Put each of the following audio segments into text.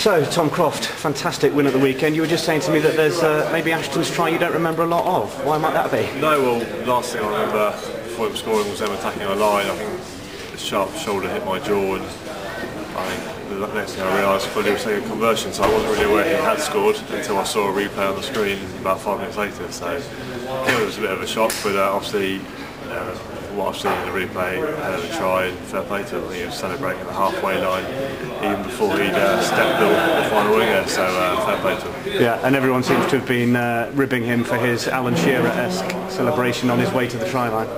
So, Tom Croft, fantastic win at the weekend. You were just saying to me that there's maybe Ashton's try you don't remember a lot of. Why might that be? No, well, last thing I remember before him scoring was them attacking our line. I think the sharp shoulder hit my jaw, and I think the next thing I realised he was taking a conversion, so I wasn't really aware he had scored until I saw a replay on the screen about 5 minutes later. So I think it was a bit of a shock, but obviously from what I've seen in the replay, ahead of the try, and fair play to him. I think he was celebrating at the halfway line even before he'd stepped the final winger, so fair play to him. Yeah, and everyone seems to have been ribbing him for his Alan Shearer-esque celebration on his way to the try line.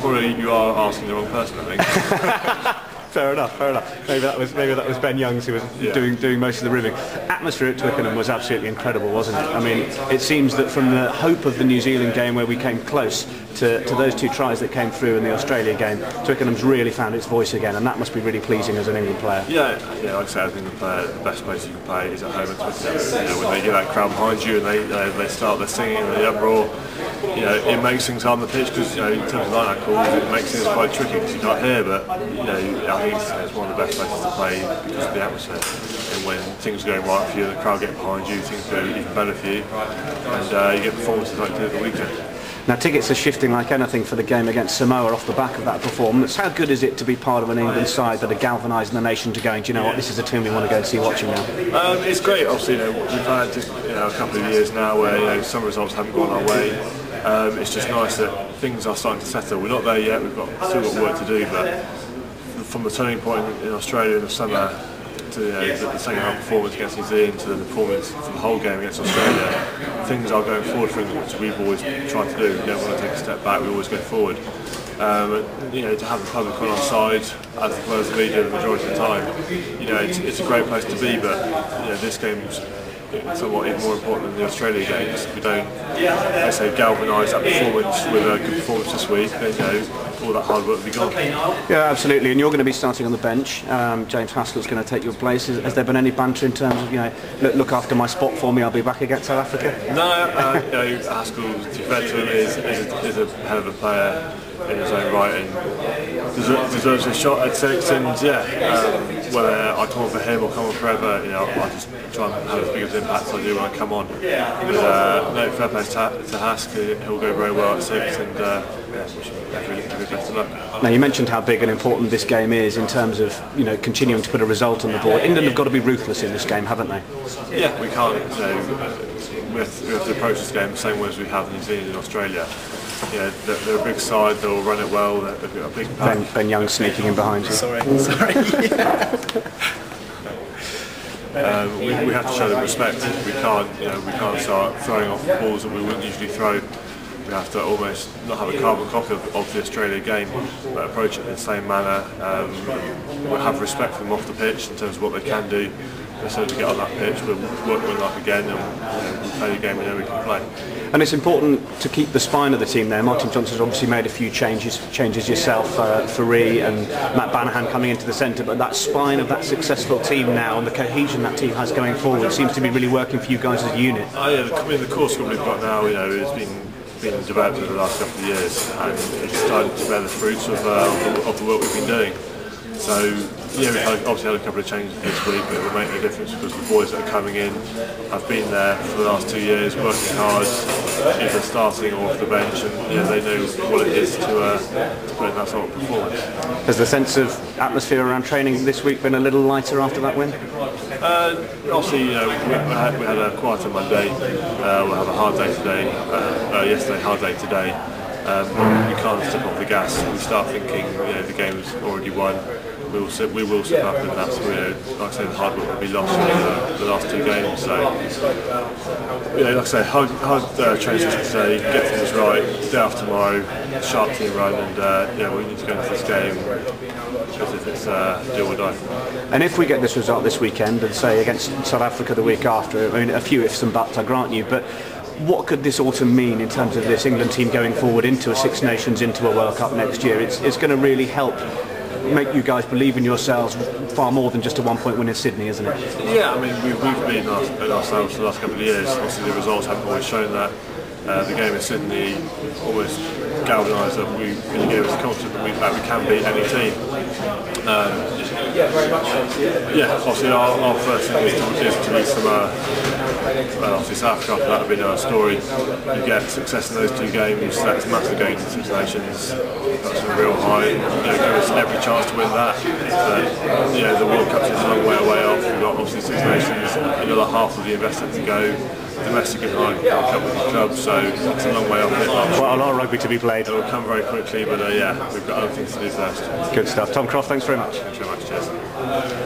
Probably you are asking the wrong person, I think. Fair enough. Maybe that was Ben Youngs who was doing most of the ribbing. Atmosphere at Twickenham was absolutely incredible, wasn't it? I mean, it seems that from the hope of the New Zealand game where we came close to those 2 tries that came through in the Australia game, Twickenham's really found its voice again, and that must be really pleasing as an England player. Yeah, like I said, I think the best place you can play is at home at Twickenham. When they get that crowd behind you and they start their singing and the uproar, it makes things hard on the pitch because in terms of line-out calls, it makes things quite tricky because you can't hear. But I think it's one of the best places to play because of the atmosphere. And when things are going right for you, the crowd get behind you, things go even better for you, and you get performances like you did at the weekend. Now, tickets are shifting like anything for the game against Samoa off the back of that performance. How good is it to be part of an England side that are galvanising the nation to going, do you know what, this is a team we want to go and see watching now? It's great. Obviously, we've had a couple of years now where some results haven't gone our way. It's just nice that things are starting to settle. We're not there yet. We've still got work to do, but from the turning point in Australia in the summer to the second half performance against New Zealand to the performance for the whole game against Australia, things are going forward for England, which we've always tried to do. We don't want to take a step back, we always go forward. To have the public on our side, as well as the media the majority of the time, it's a great place to be, but this game's somewhat even more important than the Australia games. If we don't, let's say, galvanise that performance with a good performance this week, then all that hard work will be gone. Yeah, absolutely. And you're going to be starting on the bench. James Haskell's going to take your place. Has there been any banter in terms of look after my spot for me? I'll be back against South Africa. No, Haskell, to be fair to him, is a hell of a player in his own right and deserves a shot at 6. And whether I come on for him or come on forever, I just try and have as big of an impact as I do when I come on. But fair play to Hask. He'll go very well at 6, and wish him every best of luck. Now, you mentioned how big and important this game is in terms of continuing to put a result on the board. England have got to be ruthless in this game, haven't they? Yeah, we can't. We have to approach this game the same way as we have New Zealand and Australia. They're a big side, they'll run it well, they've got a big pack. Ben Young sneaking in behind you. Sorry. We have to show them respect. We can't start throwing off balls that we wouldn't usually throw. We have to almost not have a carbon copy of the Australia game, but approach it in the same manner. We'll have respect for them off the pitch in terms of what they can do. As soon as we get on that pitch, we'll work them up again, and we'll play the game we know we can play. And it's important to keep the spine of the team there. Martin Johnson's obviously made a few changes yourself, Faree and Matt Banahan coming into the centre, but that spine of that successful team now and the cohesion that team has going forward seems to be really working for you guys as a unit. The core squad we've got now, has been developed over the last couple of years, and it's starting to bear the fruits of the work we've been doing. So we've obviously had a couple of changes this week, but it will make no difference because the boys that are coming in have been there for the last 2 years, working hard, either starting or off the bench, and they know what it is to put in that sort of performance. Has the sense of atmosphere around training this week been a little lighter after that win? Obviously, we had a quieter Monday. We'll have a hard day today. Yesterday, hard day today. We can't step off the gas. We start thinking, the game's already won. We will step up, and that's like I say, the hard work will be lost in the last 2 games. So, like I say, hard training today, get things right. Day after tomorrow, sharp team run, and we need to go into this game as if it's do or die. And if we get this result this weekend, and say against South Africa the week after, I mean, a few ifs and buts, I grant you, but what could this autumn mean in terms of this England team going forward into a Six Nations, into a World Cup next year? It's going to really help make you guys believe in yourselves far more than just a 1-point win in Sydney, isn't it? Yeah, I mean, we've believed in ourselves for the last couple of years. Obviously the results haven't always shown that. The game in Sydney almost galvanised that we really gave us the confidence that we can beat any team. Yeah, obviously our first thing is to reach some, obviously South Africa, that would be our story. You get success in those 2 games, that's massive going to Six Nations, that's a real high, give us every chance to win that. But, the World Cup is a long way off, we've got obviously Six Nations, another half of the Investec to go, domestic and high, a couple of clubs, so it's a long way off. Quite a lot of rugby to be played. It will come very quickly, but we've got other things to do first. Good stuff. Tom Croft, thanks very much. Thanks very much, cheers.